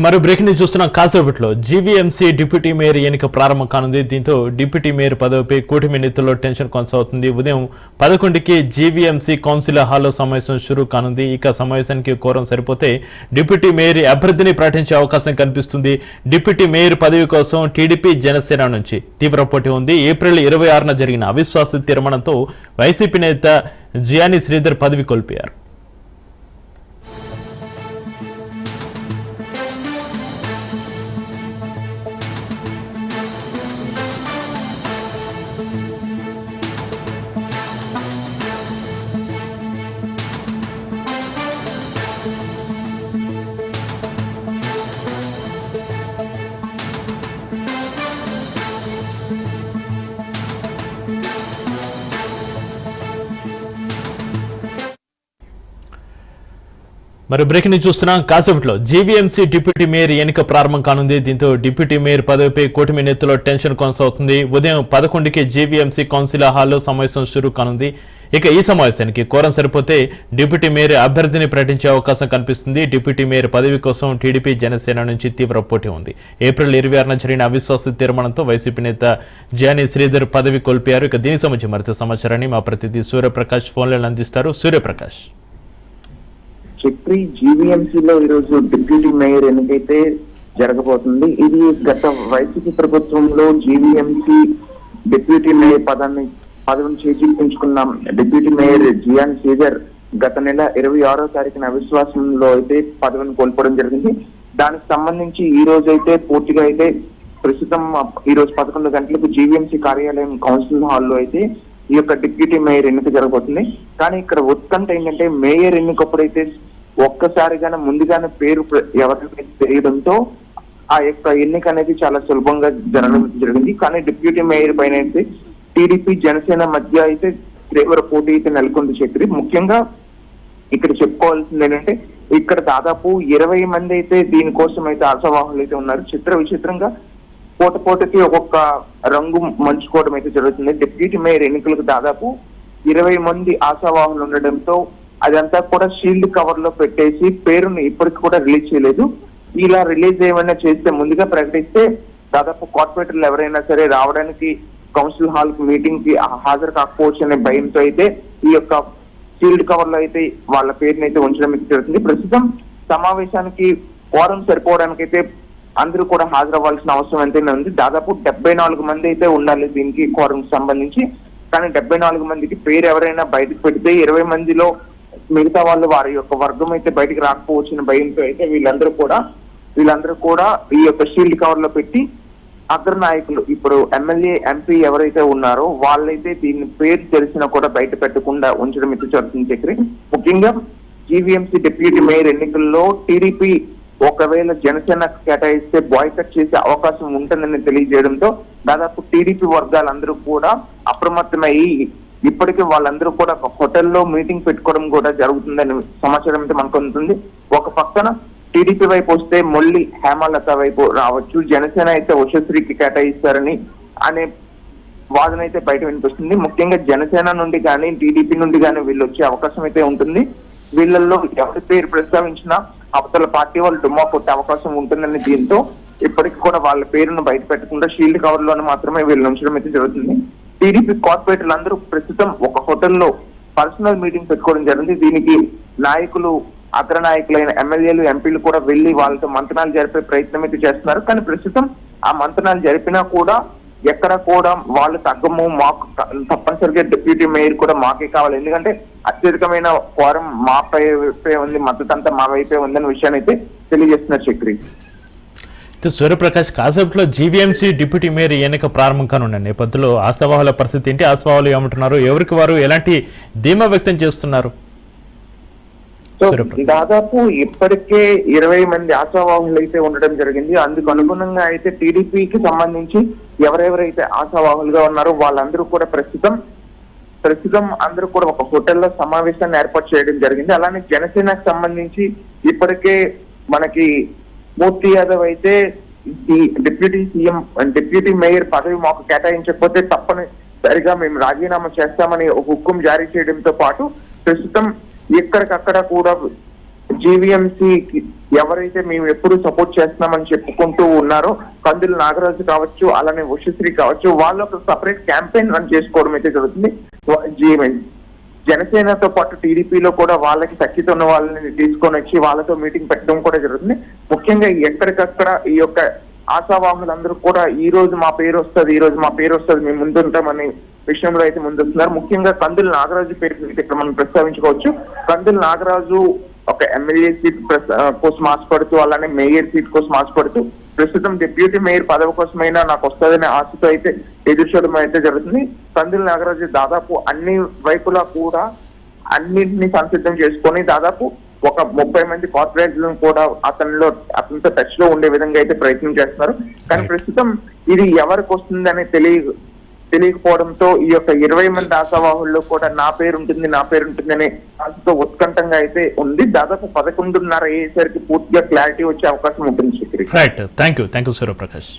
మరో breaking news చూస్తున్నాం. కాసేపట్లో జీవీఎంసీ డిప్యూటీ మేయర్ ఎన్నిక ప్రారంభం కానుంది. దీంతో డిప్యూటీ మేయర్ పదవిపై కూటమి నేతల్లో టెన్షన్ కొనసాగుతుంది. ఉదయం 11కి జీవీఎంసీ కౌన్సిల్ హాల్లో సమావేశం షురూ కానుంది. ఇక సమావేశానికి కోరం సరిపోతే డిప్యూటీ మేయర్ అభ్యర్థిని ప్రకటించే అవకాశం కనిపిస్తుంది. డిప్యూటీ మేయర్ పదవి కోసం టీడీపీ జనసేన నుంచి తీవ్ర పోటీ ఉంది. ఏప్రిల్ 26న జరిగిన అవిశ్వాస తీర్మానంతో వైసీపీ నేత జియానీ శ్రీధర్ పదవి కోల్పోయారు. మరి బ్రేకింగ్ న్యూస్ చూస్తున్నాం. కాసేపట్లో జీవీఎంసీ డిప్యూటీ మేయర్ ఎన్నిక ప్రారంభం కానుంది. దీంతో డిప్యూటీ మేయర్ పదవిపై కూటమి నేతల్లో టెన్షన్ కొనసాగుతుంది. ఉదయం 11కి జీవీఎంసీ కౌన్సిల్ హాల్లో సమావేశం షురూ కానుంది. ఇక ఈ సమావేశానికి కోరం సరిపోతే డిప్యూటీ మేయర్ అభ్యర్థిని ప్రకటించే అవకాశం కనిపిస్తుంది. డిప్యూటీ మేయర్ పదవి కోసం టీడీపీ జనసేన నుంచి తీవ్ర పోటీ ఉంది. ఏప్రిల్ 26న జరిగిన అవిశ్వాస తీర్మానంతో వైసీపీ నేత జియానీ శ్రీధర్ పదవి కోల్పోయారు. ఇక దీనికి సంబంధించి మరింత సమాచారాన్ని మా ప్రతినిధి సూర్యప్రకాష్ ఫోన్లలో అందిస్తారు. సూర్యప్రకాష్. చక్రి, జీవీఎంసీలో ఈరోజు డిప్యూటీ మేయర్ ఎన్నికైతే జరగబోతుంది. ఇది గత వైసీపీ ప్రభుత్వంలో జీవీఎంసీ డిప్యూటీ మేయర్ పదవిని చేజిక్కించుకున్న డిప్యూటీ మేయర్ జియానీ శ్రీధర్ గత నెల 26వ తారీఖున అవిశ్వాసంలో అయితే పదవిని కోల్పోవడం జరిగింది. దానికి సంబంధించి ఈ రోజు అయితే పూర్తిగా అయితే ప్రస్తుతం ఈ రోజు 11 గంటలకు జీవీఎంసీ కార్యాలయం కౌన్సిల్ హాల్లో అయితే ఈ యొక్క డిప్యూటీ మేయర్ ఎన్నిక జరగబోతుంది. కానీ ఇక్కడ ఉత్కంఠ ఏంటంటే మేయర్ ఎన్నికప్పుడైతే ఒక్కసారిగానే ముందుగానే పేరు ఎవరికైతే తెలియడంతో ఆ యొక్క ఎన్నిక అనేది చాలా సులభంగా జరగడం జరిగింది. కానీ డిప్యూటీ మేయర్ పైన అయితే టీడీపీ జనసేన మధ్య అయితే తీవ్ర పోటీ అయితే నెలకొంది. చక్రి, ముఖ్యంగా ఇక్కడ చెప్పుకోవాల్సింది ఏంటంటే ఇక్కడ దాదాపు 20 మంది అయితే దీనికోసం అయితే ఆశావాహులు అయితే ఉన్నారు. విచిత్రంగా పోటకి ఒక్కొక్క రంగు మంచుకోవడం అయితే జరుగుతుంది. డిప్యూటీ మేయర్ ఎన్నికలకు దాదాపు 20 మంది ఆశావాహులు ఉండడంతో అదంతా కూడా షీల్డ్ కవర్ లో పెట్టేసి పేరును ఇప్పటికి కూడా రిలీజ్ చేయలేదు. ఇలా రిలీజ్ ఏమైనా చేస్తే ముందుగా ప్రకటిస్తే దాదాపు కార్పొరేటర్లు ఎవరైనా సరే రావడానికి కౌన్సిల్ హాల్ కి మీటింగ్ కి హాజరు కాకపోవచ్చు అనే భయంతో అయితే ఈ యొక్క షీల్డ్ కవర్ లో అయితే వాళ్ళ పేరుని అయితే ఉంచడం జరుగుతుంది. ప్రస్తుతం సమావేశానికి కోరం సరిపోవడానికి అయితే అందరూ కూడా హాజరవ్వాల్సిన అవసరం ఎంతైనా ఉంది. దాదాపు 74 మంది అయితే ఉండాలి దీనికి కోరం సంబంధించి. కానీ 74 మందికి పేరు ఎవరైనా బయటకు పెడితే 20 మందిలో మిగతా వాళ్ళు వారి యొక్క వర్గం అయితే బయటకు రాకపోవచ్చిన భయంతో అయితే వీళ్ళందరూ కూడా ఈ యొక్క షీల్డ్ కవర్ లో పెట్టి అగ్రనాయకులు ఇప్పుడు ఎమ్మెల్యే ఎంపీ ఎవరైతే ఉన్నారో వాళ్ళైతే దీని పేరు తెలిసినా కూడా బయట పెట్టకుండా ఉంచడం అయితే జరుగుతుంది. చక్రి, ముఖ్యంగా జీవీఎంసీ డిప్యూటీ మేయర్ ఎన్నికల్లో టీడీపీ ఒకవేళ జనసేన కేటాయిస్తే బాయ్కట్ చేసే అవకాశం ఉంటుందని తెలియజేయడంతో దాదాపు టీడీపీ వర్గాలందరూ కూడా అప్రమత్తమయ్యి ఇప్పటికే వాళ్ళందరూ కూడా ఒక హోటల్లో మీటింగ్ పెట్టుకోవడం కూడా జరుగుతుందని సమాచారం అయితే మనకు అందుతుంది. ఒక పక్కన టీడీపీ వైపు వస్తే మొల్లి హేమలత వైపు రావచ్చు, జనసేన అయితే ఉషశ్రీకి కేటాయిస్తారని అనే వాదన అయితే బయట వినిపిస్తుంది. ముఖ్యంగా జనసేన నుండి కానీ టీడీపీ నుండి కానీ వీళ్ళు వచ్చే అవకాశం అయితే ఉంటుంది. వీళ్ళల్లో ఎవరి పేరు ప్రస్తావించినా అవతల పార్టీ వాళ్ళు డుమ్మా కొట్టే అవకాశం ఉంటుందని దీంతో ఇప్పటికి కూడా వాళ్ళ పేరును బయట పెట్టకుండా షీల్డ్ కవర్ లోనే మాత్రమే వీళ్ళు ఉంచడం అయితే జరుగుతుంది. టీడీపీ కార్పొరేటర్లు అందరూ ప్రస్తుతం ఒక హోటల్లో పర్సనల్ మీటింగ్ పెట్టుకోవడం జరిగింది. దీనికి నాయకులు అగ్ర నాయకులైన ఎమ్మెల్యేలు ఎంపీలు కూడా వెళ్లి వాళ్ళతో మంతనాలు జరిపే ప్రయత్నం అయితే చేస్తున్నారు. కానీ ప్రస్తుతం ఆ మంతనాలు జరిపినా కూడా ఎక్కడ కూడా వాళ్ళు తగ్గము, మాకు తప్పనిసరిగా డిప్యూటీ మేయర్ కూడా మాకే కావాలి, ఎందుకంటే అత్యధికమైన కోరం మా వైపే ఉంది, మద్దతు అంతా మా వైపే ఉందనే విషయాన్ని అయితే తెలియజేస్తున్నారు. చక్రి, సూర్యప్రకాష్, కాసేపట్లో జీవీఎంసీ డిప్యూటీ మేయర్ ఎన్నిక ప్రారంభం కానున్న నేపథ్యంలో ఆశావాహుల పరిస్థితి ఏంటి? ఆశావాహులు ఏమంటున్నారు? ఎవరికి వారు ఎలాంటి ధీమా వ్యక్తం చేస్తున్నారు? దాదాపు ఇప్పటికే 20 మంది ఆశావాహులు అయితే ఉండడం జరిగింది. అందుకు అనుగుణంగా అయితే టీడీపీకి సంబంధించి ఎవరెవరైతే ఆశావాహులుగా ఉన్నారో వాళ్ళందరూ కూడా ప్రస్తుతం ప్రస్తుతం అందరూ కూడా ఒక హోటల్లో సమావేశాన్ని ఏర్పాటు చేయడం జరిగింది. అలానే జనసేనకు సంబంధించి ఇప్పటికే మనకి మూర్తి యాదవ్ అయితే ఈ డిప్యూటీ మేయర్ పదవి మాకు కేటాయించకపోతే తప్పనిసరిగా మేము రాజీనామా చేస్తామని ఒక హుకుం జారీ చేయడంతో పాటు ప్రస్తుతం ఎక్కడికక్కడ కూడా జీవీఎంసీ ఎవరైతే మేము ఎప్పుడు సపోర్ట్ చేస్తున్నామని చెప్పుకుంటూ ఉన్నారో కందుల నాగరాజు కావచ్చు, అలానే ఉషశ్రీ కావచ్చు, వాళ్ళు ఒక సపరేట్ క్యాంపెయిన్ రన్ చేసుకోవడం అయితే జరుగుతుంది. జనసేనతో పాటు టీడీపీలో కూడా వాళ్ళకి తక్కిత ఉన్న వాళ్ళని తీసుకొని వచ్చి వాళ్ళతో మీటింగ్ పెట్టడం కూడా జరుగుతుంది. ముఖ్యంగా ఎక్కడికక్కడ ఈ యొక్క ఆశావాహులందరూ కూడా ఈ రోజు మా పేరు వస్తుంది, ఈ రోజు మా పేరు వస్తుంది, మేము ముందుంటామనే విషయంలో అయితే ముందుస్తున్నారు. ముఖ్యంగా కందుల నాగరాజు పేరు ఇక్కడ మనం ప్రస్తావించుకోవచ్చు. కందుల నాగరాజు ఒక ఎమ్మెల్యే సీట్ కోసం ఆశపడుతూ, అలానే మేయర్ సీట్ కోసం ఆశపడుతూ ప్రస్తుతం డిప్యూటీ మేయర్ పదవి కోసమైనా నాకు వస్తుందనే ఆశతో అయితే ఎదురు చూడడం అయితే జరుగుతుంది. కందుల నాగరాజు దాదాపు అన్ని వైపులా కూడా అన్నింటినీ సంసిద్ధం చేసుకొని దాదాపు ఒక 30 మంది కార్పొరేట్లను కూడా అతనితో టచ్ లో ఉండే విధంగా అయితే ప్రయత్నం చేస్తున్నారు. కానీ ప్రస్తుతం ఇది ఎవరికి వస్తుందని తెలియకపోవడంతో ఈ యొక్క 20 మంది ఆశావాహుల్లో కూడా నా పేరు ఉంటుంది అనే ఆశతో ఉత్కంఠంగా అయితే ఉంది. దాదాపు 11:30 అయ్యేసరికి పూర్తిగా క్లారిటీ వచ్చే అవకాశం ఉంటుంది. Right, thank you Suryaprakash.